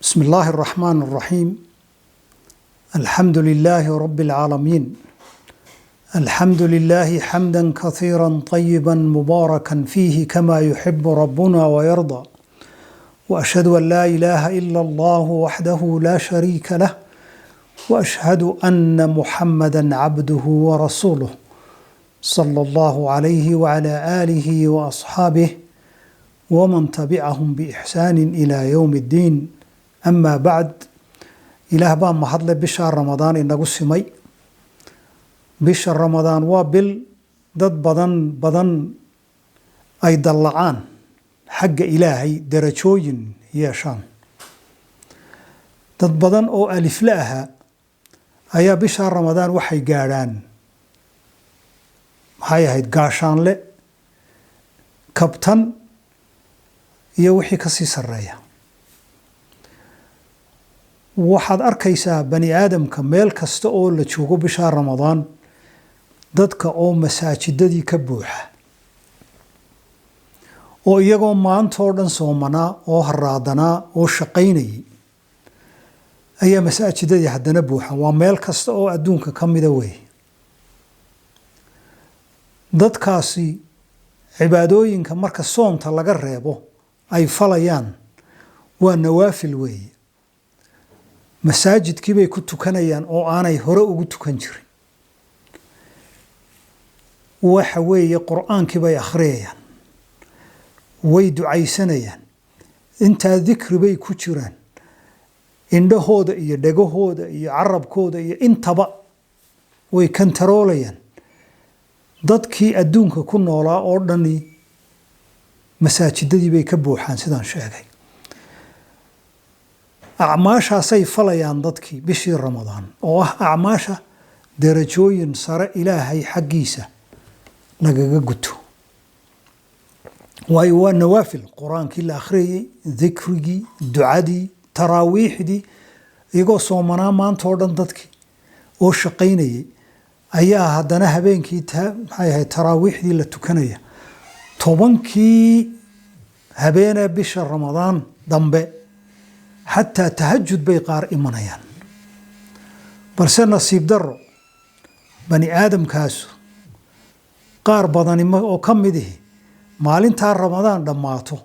بسم الله الرحمن الرحيم. الحمد لله رب العالمين. الحمد لله حمدا كثيرا طيبا مباركا فيه كما يحب ربنا ويرضى، وأشهد أن لا إله إلا الله وحده لا شريك له، وأشهد أن محمدا عبده ورسوله صلى الله عليه وعلى آله وأصحابه ومن تبعهم بإحسان إلى يوم الدين. أما بعد، إله baa mahadle bisha Ramadaan inagu simay. Bisha Ramadaan waa bil dad badan ay dallacaan xagga Ilaahay darajooyin yeeshaan. Dad badan oo alifla ahaa ayaa bisha Ramadaan waxay gaadhaan maxay ahayd gaashaanle, kabtan iyo wixii ka sii sareeya. waxaad arkaysaa bani aadamka meel kasta oo la joogo bisha Ramadaan dadka oo masaajidadii ka buuxa oo iyagoo maanta oo dhan soomanaa oo haraadanaa oo shaqaynayay ayaa masaajidadii haddana buuxa. waa meel kasta oo adduunka ka mida weeye. dadkaasi cibaadooyinka marka soonta laga reebo ay falayaan waa nawaafil weeye. masaajidkii bay ku tukanayaan oo aanay hore ugu tukan jirin. waxa weeye qur'aankii bay akhriyayaan, way ducaysanayaan, intaa dikri bay ku jiraan. indhahooda iyo dhagahooda iyo carabkooda iyo intaba way kantaroolayaan. dadkii adduunka ku noolaa oo dhani masaajidadii bay ka buuxaan sidaan sheegay. acmaashaasay falayaan dadkii bishii Ramadaan oo ah acmaasha darajooyin sare Ilaahay xaggiisa lagaga guto. waayo waa nawaafil, quraankii la akhriyay, dikrigii, ducadii, taraawiixdii. iyagoo soomanaa maanta oo dhan dadkii oo shaqaynayay ayaa haddana habeenkii maxay ahayd taraawiixdii la tukanaya. 10kii habeenee bisha Ramadaan dambe xataa tahajjud bay qaar imanayaan. balse nasiib daro bani aadamkaasu qaar badani oo ka mid ihi maalintaa Ramadaan dhammaato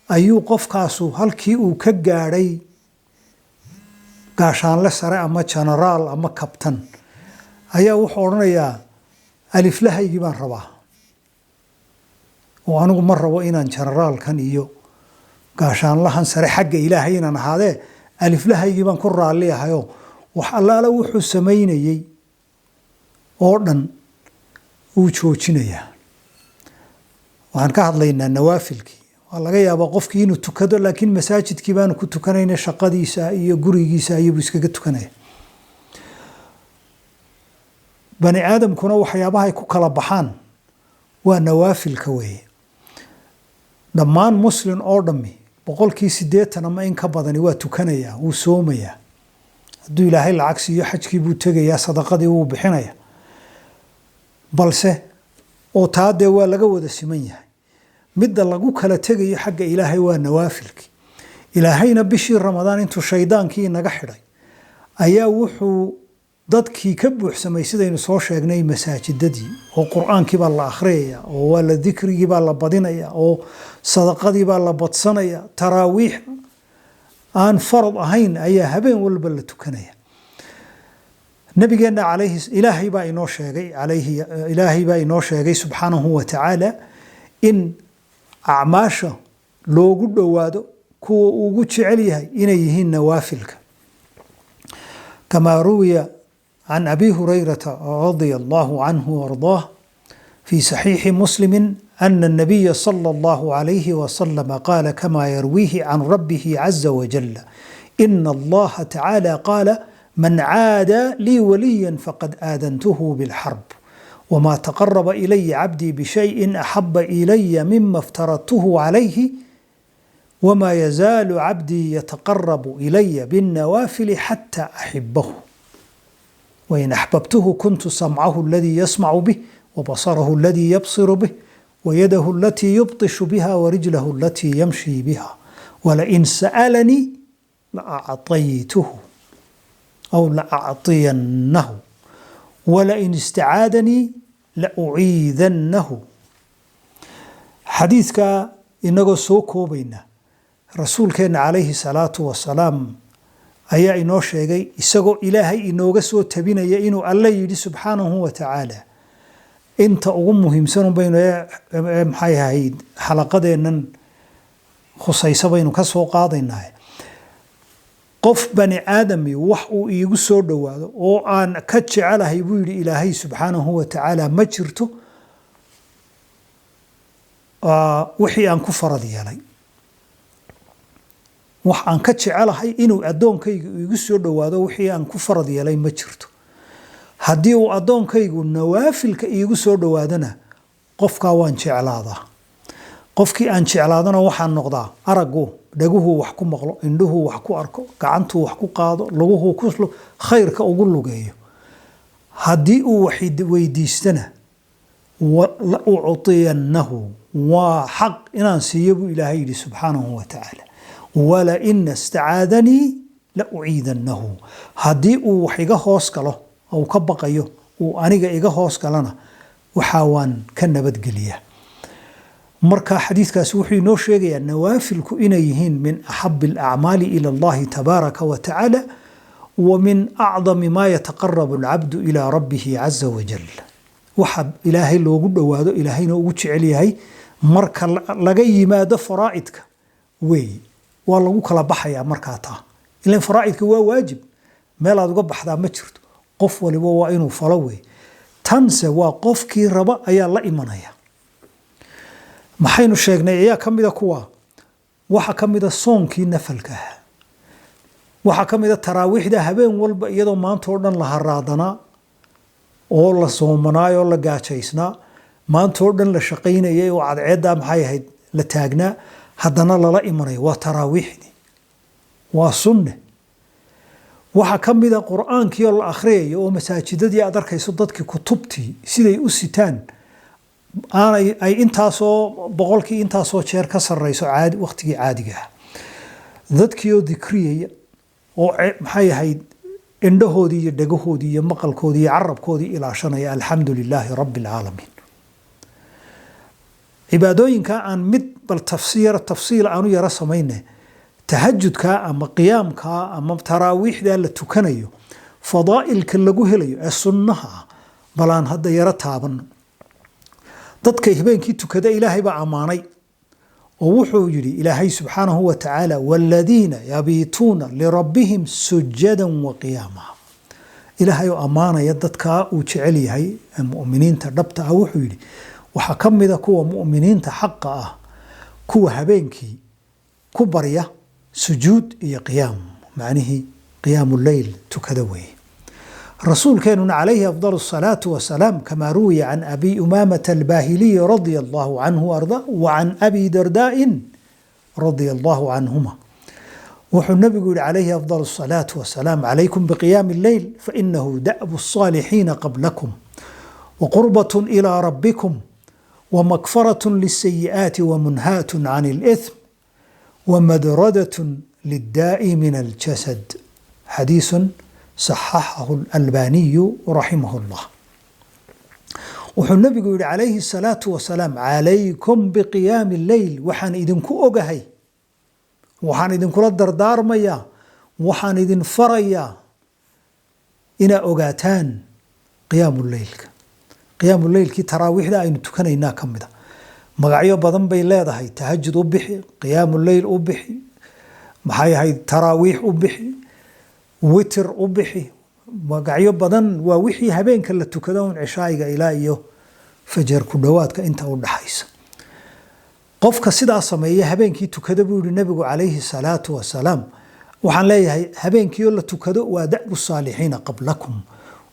ayuu qofkaasu halkii uu ka gaadhay gaashaanle sare ama generaal ama kabtan ayaa wuxuu odhanayaa aliflahaygii baan rabaa, oo anigu ma rabo inaan generaalkan iyo gaashaanlahan sare xagga Ilaahay inaan ahaadee aliflahaygii baan ku raalliyahayo wax allaala wuxuu samaynayay oo dhan uu joojinayaa. waxaan ka hadlaynaa nawaafilkii. waa laga yaabaa qofkii inuu tukado laakiin masaajidkii baanu ku tukanayna, shaqadiisa iyo gurigiisa ayuu iskaga tukanaya. bani aadamkuna waxyaabaha ay ku kala baxaan waa nawaafilka weeye. dhammaan muslim oo dhammi 80% ama in ka badani waa tukanayaa, wuu soomayaa. hadduu Ilaahay lacag siiyo xajkii buu tegayaa, sadaqadii wuu bixinayaa. balse oo taadee waa laga wada siman yahay. midda lagu kala tegayo xagga Ilaahay waa nawaafilkii. Ilaahayna bishii Ramadaan intuu shaydaankii naga xidhay ayaa wuxuu dadkii ka buuxsamay sidaynu soo sheegnay masaajidadii, oo qur'aankii baa la akhriyaya, oo waa la dikrigii baa la badinaya, oo sadaqadii baa la badsanaya. taraawiix aan farad ahayn ayaa habeen walba la tukanaya. nabigeena ilaahay baa inoo sheegay subxaanahu wa tacaala in acmaasha loogu dhowaado kuwa ugu jecel yahay inay yihiin nawaafilka. kamaa ruwiya عن أبي هريرة رضي الله عنه وارضاه في صحيح مسلم أن النبي صلى الله عليه وسلم قال كما يرويه عن ربه عز وجل: إن الله تعالى قال: من عادى لي وليا فقد آذنته بالحرب، وما تقرب إلي عبدي بشيء أحب إلي مما افترضته عليه، وما يزال عبدي يتقرب إلي بالنوافل حتى أحبه، وإن أحببته كنت سمعه الذي يسمع به، وبصره الذي يبصر به، ويده التي يبطش بها، ورجله التي يمشي بها، ولئن سألني لأعطيته أو لأعطينه ولئن استعاذني لأعيذنه. حديثك إنه سوكو بينا رسول كان عليه الصلاة والسلام أيا إنو شيغي إساقو إلهي إنو غسو تبين يا إنو الله يدي سبحانه وتعالى inta ugu muhiimsan baynu maxay ahayd xalaqadeennan khusaysa baynu ka soo qaadaynaa qof bani aadami wax uu iigu soo dhawaado oo aan ka jecelahay buu yiri ilaahay subxaanahu wa ta'ala ma jirto wixii aan ku farad yeelay wax aan ka jecelahay inuu adoonkaygu iigu soo dhawaado wixii aan ku farad yeelay ma jirto haddii uu adoonkaygu nawaafilka iigu soo dhawaadana qofka waan jeclaadaa qofkii aan jeclaadana waxaan noqdaa aragu dhaguhu wax ku maqlo indhuhu wax ku arko gacantu wax ku qaado luguhu ku khayrka ugu lugeeyo haddii uu weydiistana la uctiyanahu wa xaq inaan siiyo buu ilaahay yidhi subxaanahu wa tacaala wala in istacaadani la uciidanahu haddii uu wax iga hoos galo أو كبقيو وأنيجا إيجا هوس كلنا وحاوان كنبتجلية مركا حديث كسوحي نوشيجي النوافل كإنيهن من أحب الأعمال إلى الله تبارك وتعالى ومن أعظم ما يتقرب العبد إلى ربه عز وجل وحب إلهي لو قد وهذا إلهي نوجش عليه مركا لجي ما ده فرائدك والله وكلا بحيا مركاتا إلا فرائدك هو واجب ما لا تقبح ذا متشرت qof waliba waa inuu falo wey tanse waa qofkii raba ayaa la imanaya maxaynu sheegnay ayaa kamida kuwa waxa kamida soonkii nafalka waxa kamida taraawiixda habeen walba iyadoo maanta oo dhan la haraadana oo la soomanaayo la gaajaysna maanta oo dhan la shaqeynayay oo cadceeda maxay ahayd la taagnaa haddana lala imanayo waa taraawiixdi waa sunne waxa kamida quraankii la akhriyo oo masaajidadii aad arkayso dadkii kutubtii siday u sitaan ay intaasoo boqolkii intaasoo jeer ka sareyso caadi waqtigii caadiga dadkii oo dhikriyay oo maxay ahayd indhahoodii iyo dhagahoodii iyo maqalkoodii iyo carabkoodii ilaashanaya alxamdulilaahi rabbil aalamiin cibaadooyinka aan mid bal tafsiil aanu yara samaynay tahajjudka ama qiyaamka ama taraawiixda la tukanayo fadaa'ilka lagu helayo ee sunnaha balaan hadda yara taaban dadka habeenkii tukada ilaahay baa amaanay oo wuxuu yiri ilaahay subxaanahu wa ta'ala walladina yabituuna lirabbihim sujadan wa qiyama ilaahay oo amaanaya dadka uu jecel yahay mu'miniinta dhabta ah wuxuu yiri waxa kamida kuwa mu'miniinta xaq ah kuwa habeenkii ku barya سجود إيا قيام معنيه قيام الليل تكذوي رسول كان عليه أفضل الصلاة والسلام كما روي عن أبي أمامة الباهلي رضي الله عنه وأرضاه وعن أبي درداء رضي الله عنهما وحو النبي يقول عليه أفضل الصلاة والسلام عليكم بقيام الليل فإنه دأب الصالحين قبلكم وقربة إلى ربكم ومغفرة للسيئات ومنهاة عن الإثم ومدردة للداء من الجسد حديث صححه الألباني رحمه الله وحو النبي يقول عليه الصلاة والسلام عليكم بقيام الليل وحان إذن كو أغهي وحان إذن كو الدردار ميا وحان إذن فريا إنا أغاتان قيام الليل كي تراويح دا إنو تكنا إنا كمدا magacyo badan bay leedahay tahajjud u bixi qiyaamul layl u bixi maxay ahayd taraawiix u bixi witr u bixi magacyo badan waa wixii habeenka la tukado in cishaayiga ilaa iyo fajr ku dhawaadka inta u dhaxaysa qofka sidaa sameeya habeenkii tukada buu yiri nabigu calayhi salaatu wasalaam waxaan leeyahay habeenkii la tukado waa da'bu saalihiina qablakum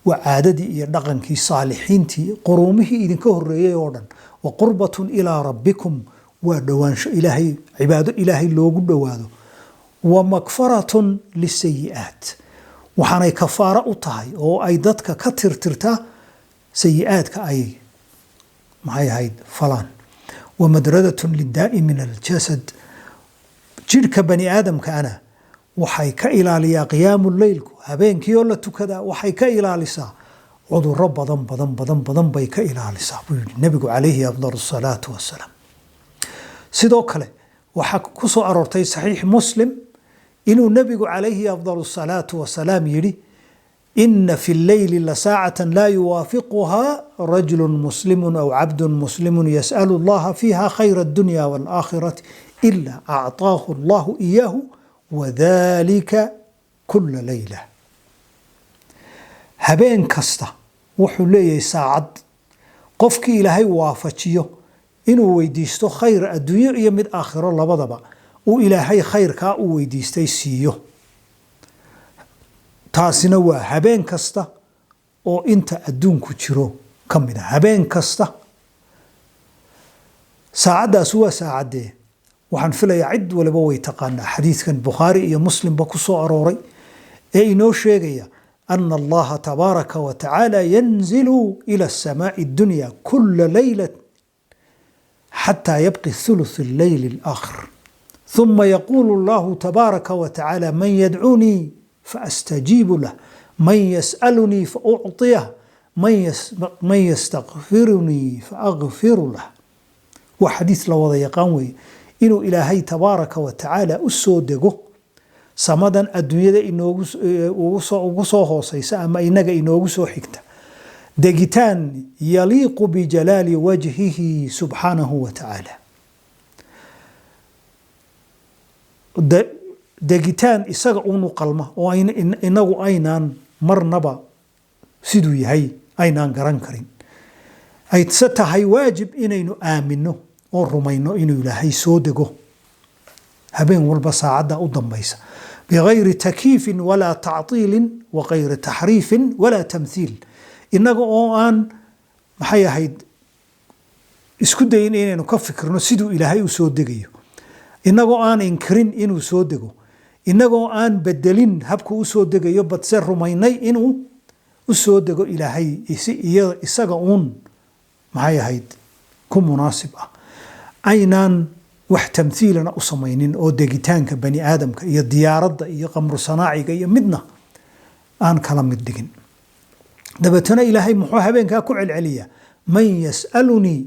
wa caadadii iyo dhaqankii saalihiintii quruumihii idinka horeeyay oo dhan وقربة إلى ربكم ودوانش إلهي عبادة إلهي لوغو دوادو ومغفرة للسيئات وحاني كفارة أطاي أو أيضتك كتر ترتا سيئات كأي معي هاي فلان ومدردة للداء من الجسد جيرك بني آدم كأنا waxay ka ilaaliyaa qiyaamu leylku habeenkii oo la tukadaa waxay ka ilaalisaa cudurro badan bay ka ilaalisaa buu yidhi nebigu calayhi afdal salaatu wasalaam. sidoo kale waxaa ku soo aroortay saxiix muslim inuu nebigu calayhi afdal salaatu wasalaam yidhi إن في الليل لساعة لا يوافقها رجل مسلم أو عبد مسلم يسأل الله فيها خير الدنيا والآخرة إلا أعطاه الله إياه وذلك كل ليلة. habeen kasta wuxuu leeyahay saacad qofkii ilaahay waafajiyo inuu weydiisto khayr adduunyo iyo mid aakhiro labadaba uu ilaahay khayrkaa u weydiistay siiyo. taasina waa habeen kasta oo inta adduunku jiro ka mid ah. habeen kasta saacadaas waa saacadee waxaan filayaa cid waliba way taqaanaa xadiidkan bukhaari iyo muslimba ku soo arooray ee inoo sheegaya أن الله تبارك وتعالى ينزل إلى السماء الدنيا كل ليلة حتى يبقي ثلث الليل الآخر ثم يقول الله تبارك وتعالى من يدعوني فأستجيب له من يسألني فأعطيه من يستغفرني فأغفر له. وحديث لوضع يقانوي إنه إلهي تبارك وتعالى أسودقه samadan adduunyada ugu soo hoosaysa ama inaga inoogu soo xigta degitaan yaliiqu bijalaali wajhihi subxaanahu wa tacaala. degitaan isaga unu qalma oo inagu aynaan marnaba siduu yahay aynaan garan karin ayse tahay waajib inaynu aamino oo rumayno inuu ilaahay soo dego habeen walba saacadda u dambaysa بغير تكييف ولا تعطيل وغير تحريف ولا تمثيل. إنه آن maxay ahayd isku dayin inaynu ka fikirno siduu ilaahay u soo degayo inagoo aan inkirin inuu soo dego inagoo aan bedelin habku u soo degayo badse rumaynay inuu u soo dego ilaahay isaga uun maxay ahayd ku munaasib ah aynaan wax tamthiilana u samaynin oo degitaanka bani aadamka iyo diyaaradda iyo qamru sanaaciga iyo midna aan kala mid dhigin. dabeetana ilaahay muxuu habeenkaa ku celceliyaa man yas'alunii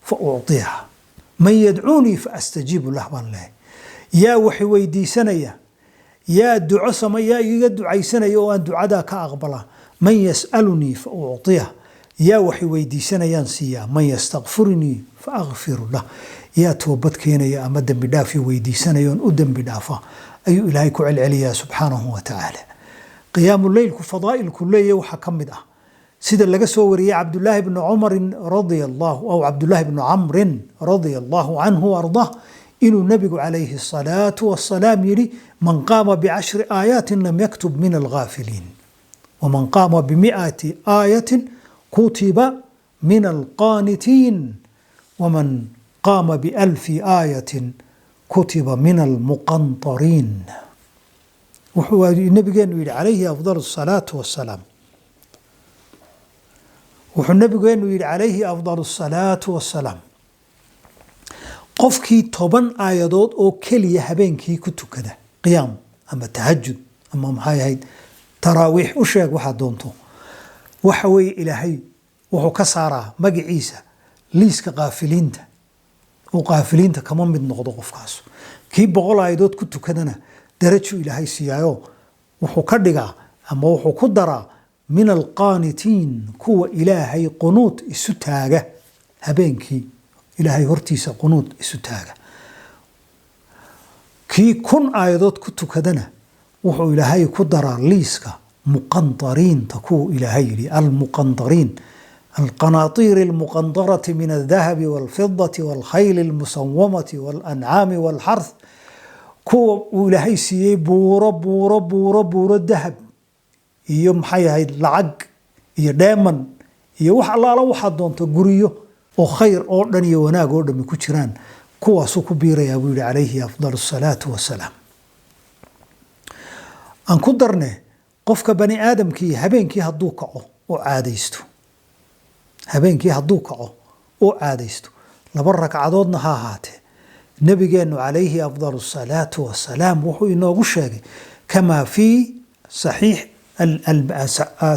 fa ucطiha man yadcuunii fa astajiibu lah baan lehay. yaa wax weydiisanaya yaa duco yaa iga ducaysanaya oo aan ducadaa ka aqbalaa man yas'alunii fa ucطiha yaa wax weydiisanayaan siiyaa man yastaqfirunii fa aghfiru lah yaa toobad keenaya ama dembi dhaaf weydiisanaya oon u dembi dhaafa ayuu ilaahay ku celceliyaa subxaanahu wa tacaala. qiyaamu leylku fadaa'ilku leeyahay waxaa ka mid ah sida laga soo wariyey cabdullaahi bni cumarin aw cabdullaahi bni camrin radia allahu canhu ardah inuu nabigu calayhi asalaatu wassalaam yidhi man qaama bicashri aayaatin lam yaktub min alghaafiliin waman qaama bimi'ati aayatin kutiba min alqaanitiin waman قام بألف آية كتب من المقنطرين. وهو النبي قال عليه أفضل الصلاة والسلام النبي قال عليه أفضل الصلاة والسلام قفكي طبعا آيادات أو كلية هبينكي كنتو كده قيام أما تهجد أما هاي تراويح وشاك واحد دونتو وحوي إلهي وحو كسارة مقي عيسى ليسك غافلين وقافلينta kama mid noqdo qofkaas kii 100 aayadood ku tukadana darajo ilaahay siiyaayo wuxuu ka dhigaa ama wuxuu ku daraa min alqaanitiin kuwa ilaahay qunuud isu taaga habeenkii ilaahay hortiisa qunuud isu taaga. kii 1,000 aayadood ku tukadana wuxuu ilaahay ku daraa liiska muqantariinta kuwa ilaahay yiri almuqantariin القناطير المقنطرة من الذهب والفضة والخيل المسومة والأنعام والحرث كو إلهي سيي بورا الذهب يوم حي العق دائما يوح الله لو حدون تقريه وخير أردني وناق أردني كتران كوا سوكو بيرا يقول عليه أفضل الصلاة والسلام. أن قدرنا قفك بني آدم كي هبين كي هدوكعو وعاديستو habeenkii hadduu kaco oo caadaysto 2 ragcadoodna ha ahaatee nabigeenu calayhi afdalu salaatu wasalaam wuxuu inoogu sheegay kamaa fii saxiix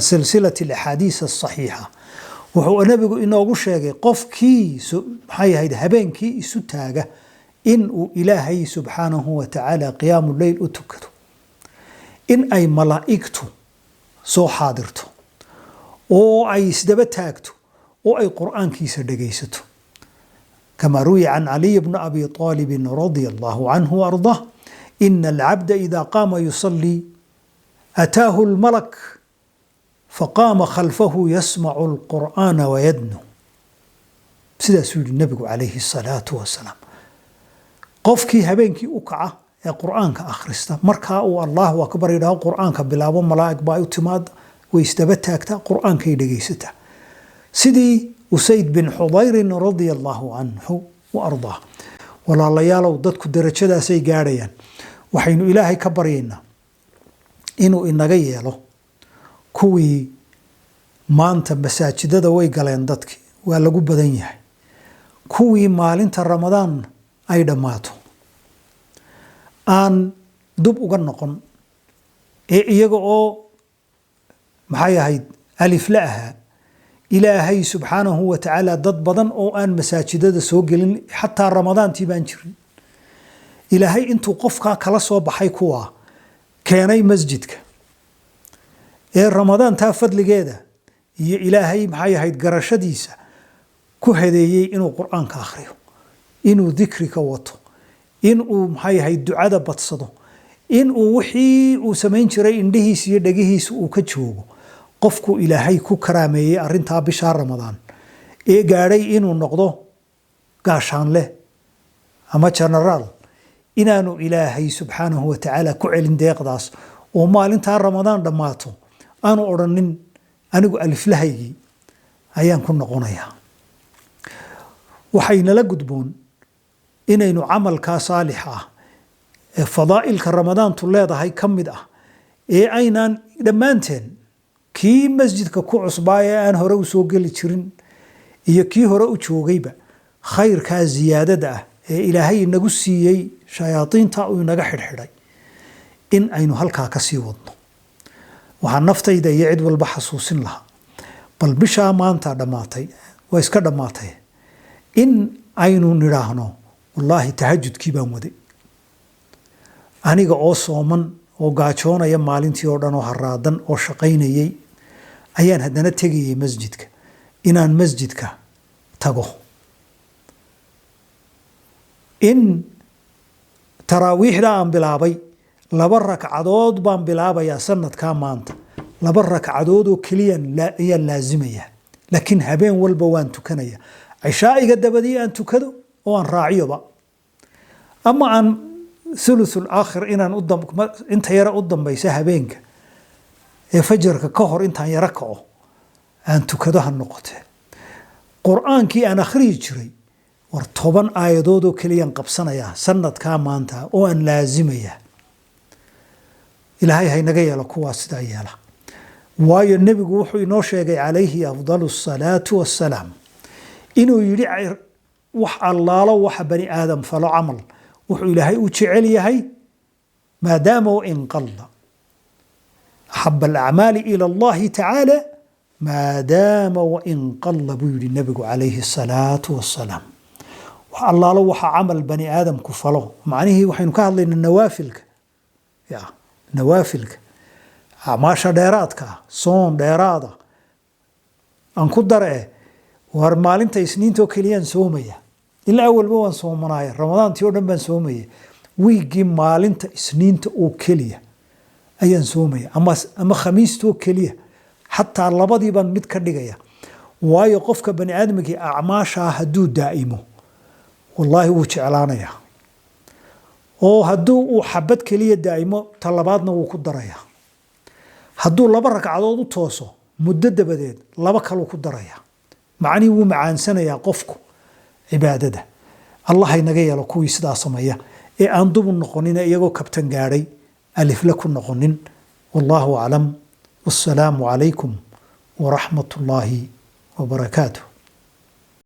silsilati alaxaadiis asaxiixa wuxuu nabigu inoogu sheegay qofkii maxay ahayd habeenkii isu taaga in uu ilaahay subxaanahu wa tacaala qiyaamu leyl u tukado in ay malaa'igtu soo xaadirto oo ay isdaba taagto oo ay qur'aankiisa dhegaysato كما روي عن علي بن أبي طالب رضي الله عنه وأرضاه إن العبد إذا قام يصلي أتاه الملك فقام خلفه يسمع القرآن ويدنو سيدا سيد النبي عليه الصلاة والسلام قفكي هبينكي أكعة يا قرآنك أخرستا مركا الله أكبر إله قرآنك بلاب ملائك بايو تماد ويستبتاكتا قرآنك يدقيستا سيدي وسيد بن حضير رضي الله عنه وأرضاه ولا ليالو dadku darajadaasay gaarayaan waxaynu ilaahay ka baryeynaa inuu inaga yeelo kuwii maanta masaajidada way galeen dadkii waa lagu badan yahay kuwii maalinta ramadaan ay dhamaato aan dub uga noqon ee iyaga oo maxay ahayd alif la ahaa ilaahay subxaanahu wa tacaala dad badan oo aan masaajidada soo gelin xataa ramadaantii baan jirin ilaahay intuu qofkaa kala soo baxay kuwaa keenay masjidka ee ramadaantaa fadligeeda iyo ilaahay maxay ahayd garashadiisa ku hadeeyey inuu qur'aanka akhriyo inuu dikri ka wato inuu maxay ahayd ducada badsado inuu wixii uu samayn jiray indhihiisa iyo dhagihiisa uu ka joogo qofku ilaahay ku karaameeyey arintaa bisha ramadaan ee gaadhay inuu noqdo gaashaanle ama generaal inaanu ilaahay subxaanahu wa tacaala ku celin deeqdaas oo maalintaa ramadaan dhammaato aanu odhanin anigu aliflahaygii ayaan ku noqonayaa waxaynala gudboon inaynu camalkaa saalixa ah ee fadaa'ilka ramadaantu leedahay ka mid ah ee aynaan dhammaanteen kii masjidka ku cusbaa ee aan hore u soo geli jirin iyo kii hore u joogayba khayrkaa ziyaadada ah ee ilaahay inagu siiyey shayaadiinta uu inaga xidhxidhay in aynu halkaa ka sii wadno waxaa naftayda iyo cid walba xasuusin lahaa bal bishaa maanta dhammaatay waa iska dhammaatay in aynu nidhaahno wallaahi tahajudkii baan waday aniga oo sooman oo gaajoonaya maalintii oo dhan oo haraadan oo shaqaynayay ayaan haddana tegayay masjidka inaan masjidka tago in taraawiixda aan bilaabay 2 ragcadood baan bilaabayaa sanadkaa maanta 2 ragcadood oo keliya ayaan laazimaya laakiin habeen walba waan tukanaya cishaa'iga dabadii aan tukado oo aan raaciyoba ama aan ثلث الآخر إن أنت يرى قدام بيسها بينك فجرك كهر أنت يركعه أن تكدها النقطة قرآن كي أنا خريج شري ورطبان آيادودو كليان قبصنا يا سنة كاما أنت وأن لازمية إلهي هاي نجي على قوة سدايالا واي النبي وحي نوشيغ عليه أفضل الصلاة والسلام إنه يريع وح الله وح بني آدم فلا عمل wuxuu ilaahay u jecel yahay maadaama in qalla axab alacmaali ila allahi tacaala maadaama wain qalla buu yidhi nabigu calayhi asalaatu wassalaam wax allaalo waxa camal bani aadamku falo macnihii waxaynu ka hadlaynaa nawaafilka acmaasha dheeraadka soon dheeraada aan ku dare war maalinta isniintoo keliyaan soomaya ilaa awalba waan soomanaya ramadaantii oo dhan baan soomaya wiigii maalinta isniinta oo keliya ayaan soomaya ama khamiista oo keliya xataa labadii baan mid ka dhigaya waayo qofka bani aadamkii acmaashaa hadduu daa'imo wallaahi wuu jeclaanayaa oo hadduu uu xabad keliya daa'imo talabaadna wuu ku darayaa hadduu 2 ragcadood u tooso muddo dabadeed 2 kaluu ku darayaa macnihii wuu macaansanayaa qofku cibaadada allah inaga yeelo kuwii sidaa sameeya ee aan dub noqonin iyagoo kabtan gaaray alif la ku noqonin wallahu a'lam wassalamu alaykum wa rahmatullahi wa barakatuh